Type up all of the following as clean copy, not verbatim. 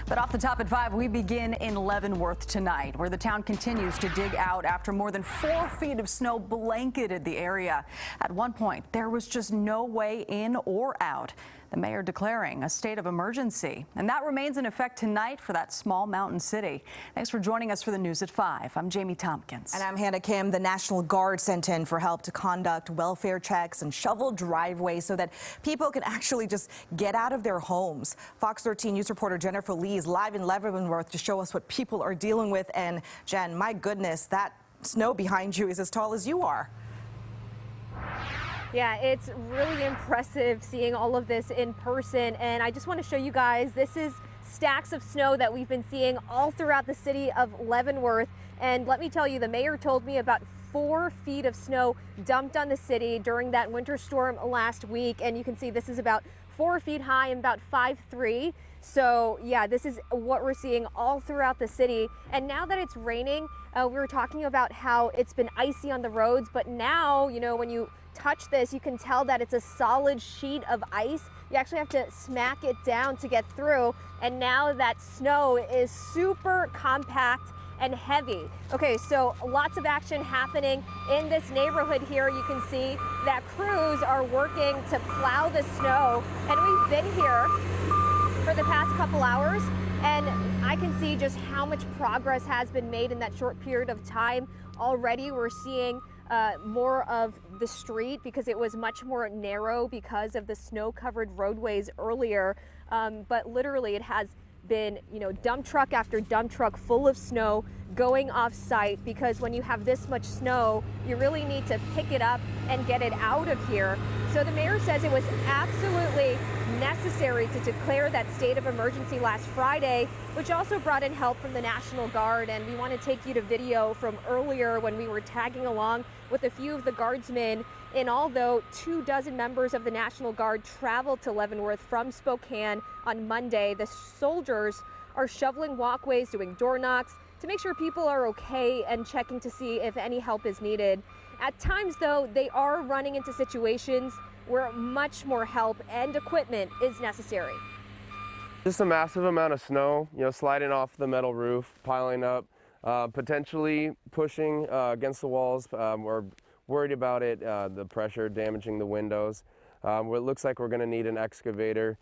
But off the top at 5, we begin in Leavenworth tonight, where the town continues to dig out after more than 4 feet of snow blanketed the area. At one point, there was just no way in or out. The mayor declaring a state of emergency, and that remains in effect tonight for that small mountain city. Thanks for joining us for the news at 5. I'm Jamie Tompkins. And I'm Hannah Kim. The National Guard sent in for help to conduct welfare checks and shovel driveways so that people can actually just get out of their homes. Fox 13 News reporter Jennifer Lee is live in Leavenworth to show us what people are dealing with. And Jen, my goodness, that snow behind you is as tall as you are. Yeah, it's really impressive seeing all of this in person, and I just want to show you guys, this is stacks of snow that we've been seeing all throughout the city of Leavenworth. And let me tell you, the mayor told me about 4 feet of snow dumped on the city during that winter storm last week, and you can see this is about 4 feet high and about 5'3". So yeah, this is what we're seeing all throughout the city. And now that it's raining, we were talking about how it's been icy on the roads, but now, you know, when you touch this, you can tell that it's a solid sheet of ice. You actually have to smack it down to get through. And now that snow is super compact and heavy. Okay, so lots of action happening in this neighborhood here. You can see that crews are working to plow the snow, and we've been here for the past couple hours, and I can see just how much progress has been made in that short period of time. Already we're seeing more of the street because it was much more narrow because of the snow-covered roadways earlier, but literally it has been, you know, dump truck after dump truck full of snow going off site, because when you have this much snow, you really need to pick it up and get it out of here. So the mayor says it was absolutely necessary to declare that state of emergency last Friday, which also brought in help from the National Guard. And we want to take you to video from earlier when we were tagging along with a few of the guardsmen. And although 24 members of the National Guard traveled to Leavenworth from Spokane on Monday, the soldiers are shoveling walkways, doing door knocks to make sure people are okay and checking to see if any help is needed. At times, though, they are running into situations where much more help and equipment is necessary. Just a massive amount of snow, you know, sliding off the metal roof, piling up, potentially pushing against the walls. We're worried about it, the pressure damaging the windows. It looks like we're going to need an excavator.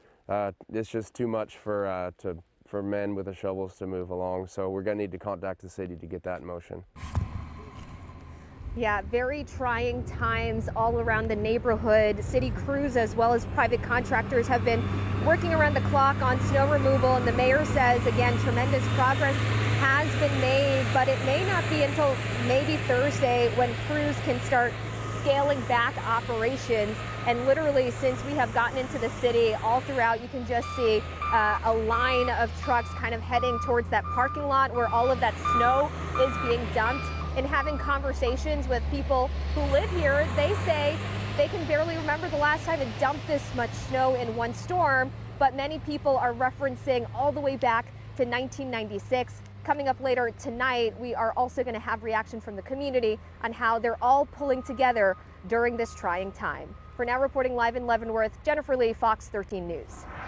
It's just too much for men with the shovels to move along, so we're going to need to contact the city to get that in motion. Yeah, very trying times all around the neighborhood. City crews as well as private contractors have been working around the clock on snow removal, and the mayor says, again, tremendous progress has been made, but it may not be until maybe Thursday when crews can start scaling back operations. And literally, since we have gotten into the city, all throughout, you can just see a line of trucks kind of heading towards that parking lot where all of that snow is being dumped. And having conversations with people who live here, they say they can barely remember the last time it dumped this much snow in one storm, but many people are referencing all the way back to 1996. Coming up later tonight, we are also going to have reaction from the community on how they're all pulling together during this trying time. For now, reporting live in Leavenworth, Jennifer Lee, Fox 13 News.